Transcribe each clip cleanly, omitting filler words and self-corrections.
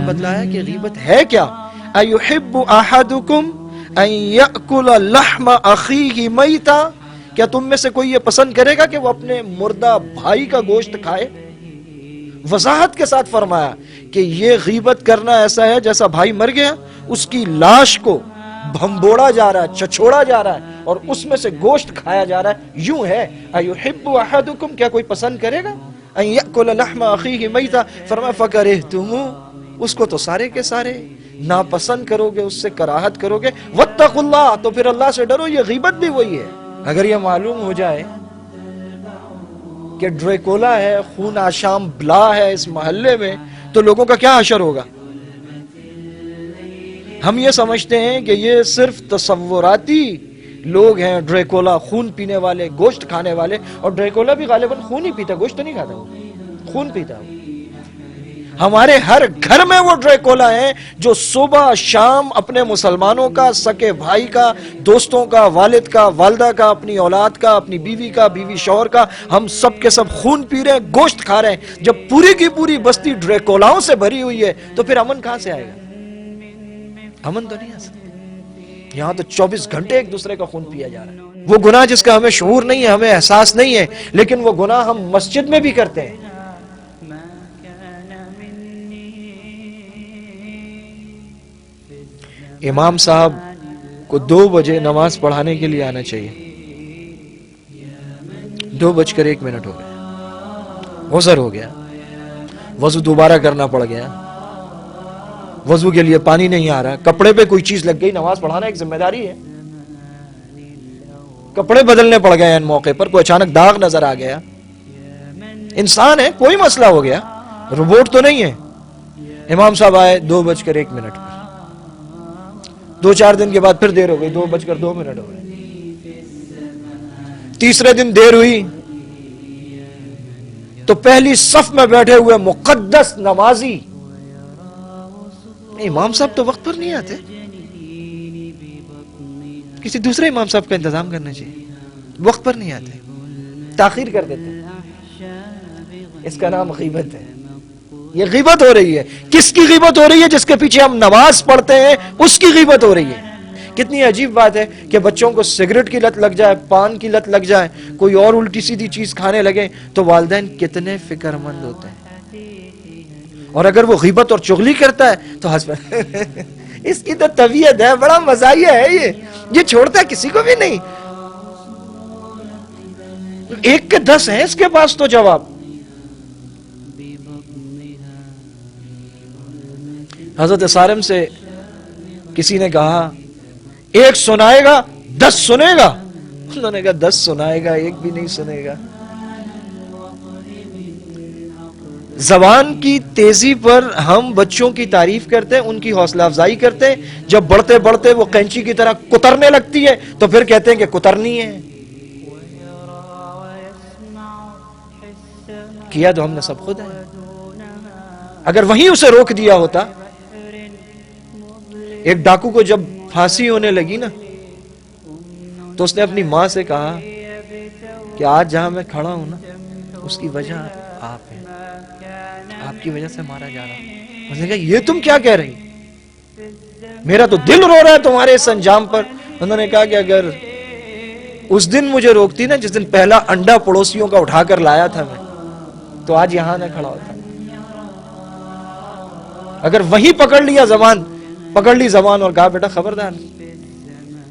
بتلایا کہ غیبت ہے کیا. ایحب احدکم ان یأکل لحم اخیہ میتا، کیا تم میں سے کوئی یہ پسند کرے گا کہ وہ اپنے مردہ بھائی کا گوشت کھائے؟ وضاحت کے ساتھ فرمایا کہ یہ غیبت کرنا ایسا ہے جیسا بھائی مر گیا، اس کی لاش کو بھمبوڑا جا رہا ہے، چھچوڑا جا رہا ہے اور اس میں سے گوشت کھایا جا رہا ہے. یوں ہے ایحب احدکم، کیا کوئی پسند کرے گا ان یأکل لحم اخیہ میتا، فرمایا فکرہتموہ، اس کو تو سارے کے سارے ناپسند کرو گے، اس سے کراہت کرو گے. واتقوا اللہ، تو پھر اللہ سے ڈرو. یہ غیبت بھی وہی ہے. اگر یہ معلوم ہو جائے کہ ڈریکولا ہے، خون آشام بلا ہے اس محلے میں، تو لوگوں کا کیا حشر ہوگا؟ ہم یہ سمجھتے ہیں کہ یہ صرف تصوراتی لوگ ہیں، ڈریکولا خون پینے والے، گوشت کھانے والے. اور ڈریکولا بھی غالباً خون ہی پیتا، گوشت تو نہیں کھاتا، وہ خون پیتا. ہمارے ہر گھر میں وہ ڈریکولا ہیں جو صبح شام اپنے مسلمانوں کا، سکے بھائی کا، دوستوں کا، والد کا، والدہ کا، اپنی اولاد کا، اپنی بیوی کا، بیوی شوہر کا، ہم سب کے سب خون پی رہے ہیں، گوشت کھا رہے ہیں. جب پوری کی پوری بستی ڈریکولاؤں سے بھری ہوئی ہے تو پھر امن کہاں سے آئے گا؟ امن تو نہیں آ سکتا. یہاں تو 24 گھنٹے ایک دوسرے کا خون پیا جا رہا ہے. وہ گناہ جس کا ہمیں شعور نہیں ہے، ہمیں احساس نہیں ہے، لیکن وہ گناہ ہم مسجد میں بھی کرتے ہیں. امام صاحب کو 2 بجے نماز پڑھانے کے لیے آنا چاہیے. 2:01 ہو گیا، غسل ہو گیا، وضو دوبارہ کرنا پڑ گیا، وضو کے لیے پانی نہیں آ رہا، کپڑے پہ کوئی چیز لگ گئی. نماز پڑھانا ایک ذمہ داری ہے. کپڑے بدلنے پڑ گئے ان موقع پر، کوئی اچانک داغ نظر آ گیا. انسان ہے، کوئی مسئلہ ہو گیا، روبوٹ تو نہیں ہے. امام صاحب آئے 2:01 پر. 2-4 دن کے بعد پھر دیر ہو گئی، 2:02 ہو گئے. تیسرے دن دیر ہوئی تو پہلی صف میں بیٹھے ہوئے مقدس نمازی، امام صاحب تو وقت پر نہیں آتے، کسی دوسرے امام صاحب کا انتظام کرنا چاہیے. وقت پر نہیں آتے، تاخیر کر دیتے. اس کا نام غیبت ہے. یہ غیبت ہو رہی ہے. کس کی غیبت ہو رہی ہے؟ جس کے پیچھے ہم نماز پڑھتے ہیں اس کی غیبت ہو رہی ہے. کتنی عجیب بات ہے کہ بچوں کو سگریٹ کی لت لگ جائے، پان کی لت لگ جائے، کوئی اور الٹی سیدھی چیز کھانے لگے تو والدین کتنے فکر مند ہوتے ہیں. اور اگر وہ غیبت اور چغلی کرتا ہے تو اس کی تو طبیعت ہے، بڑا مزاحیہ ہے، یہ چھوڑتا ہے کسی کو بھی نہیں. 1 کے 10 ہیں اس کے پاس تو جواب. حضرت صارم سے کسی نے کہا 1 سنائے گا 10 سنے گا. انہوں نے کہا 10 سنائے گا 1 بھی نہیں سنے گا. زبان کی تیزی پر ہم بچوں کی تعریف کرتے ہیں، ان کی حوصلہ افزائی کرتے ہیں. جب بڑھتے بڑھتے وہ کینچی کی طرح کترنے لگتی ہے تو پھر کہتے ہیں کہ کترنی ہے. کیا تو ہم نے سب خود ہے. اگر وہیں اسے روک دیا ہوتا. ایک ڈاکو کو جب پھانسی ہونے لگی نا تو اس نے اپنی ماں سے کہا کہ آج جہاں میں کھڑا ہوں نا اس کی وجہ آپ ہیں، آپ کی وجہ سے مارا جا رہا ہوں. اس نے کہا یہ تم کیا کہہ رہی؟ میرا تو دل رو رہا ہے تمہارے اس انجام پر. انہوں نے کہا کہ اگر اس دن مجھے روکتی نا، جس دن پہلا انڈا پڑوسیوں کا اٹھا کر لایا تھا میں، تو آج یہاں نہ کھڑا ہوتا. اگر وہیں پکڑ لی زبان اور کہا بیٹا خبردار،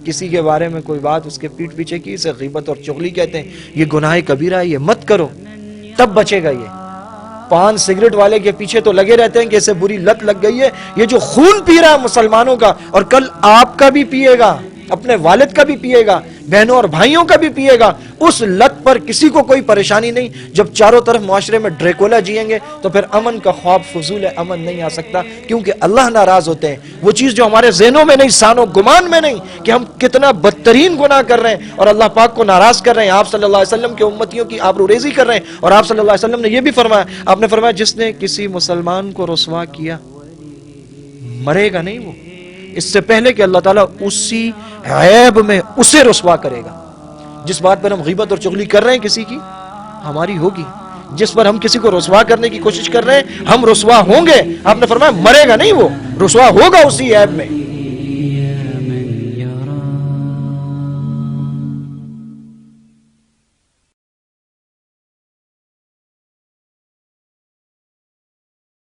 کسی کے بارے میں کوئی بات اس کے پیٹھ پیچھے کی، اسے غیبت اور چغلی کہتے ہیں، یہ گناہ کبیرہ ہے، یہ مت کرو، تب بچے گا. یہ پان سگریٹ والے کے پیچھے تو لگے رہتے ہیں کہ اسے بری لت لگ گئی ہے. یہ جو خون پی رہا ہے مسلمانوں کا، اور کل آپ کا بھی پیے گا، اپنے والد کا بھی پیے گا، بہنوں اور بھائیوں کا بھی پیے گا، اس لت پر کسی کو کوئی پریشانی نہیں. جب چاروں طرف معاشرے میں ڈریکولا جیئیں گے تو پھر امن کا خواب فضول ہے، امن نہیں آ سکتا، کیونکہ اللہ ناراض ہوتے ہیں. وہ چیز جو ہمارے ذہنوں میں نہیں، سانو گمان میں نہیں، کہ ہم کتنا بدترین گناہ کر رہے ہیں اور اللہ پاک کو ناراض کر رہے ہیں، آپ صلی اللہ علیہ وسلم کے امتیوں کی آبروریزی کر رہے ہیں. اور آپ صلی اللہ علیہ وسلم نے یہ بھی فرمایا، آپ نے فرمایا جس نے کسی مسلمان کو رسوا کیا مرے گا نہیں وہ، اس سے پہلے کہ اللہ تعالیٰ اسی عیب میں اسے رسوا کرے گا. جس بات پر ہم غیبت اور چغلی کر رہے ہیں کسی کی، ہماری ہوگی. جس پر ہم کسی کو رسوا کرنے کی کوشش کر رہے ہیں ہم رسوا ہوں گے. آپ نے فرمایا مرے گا نہیں, وہ رسوا ہوگا اسی عیب میں.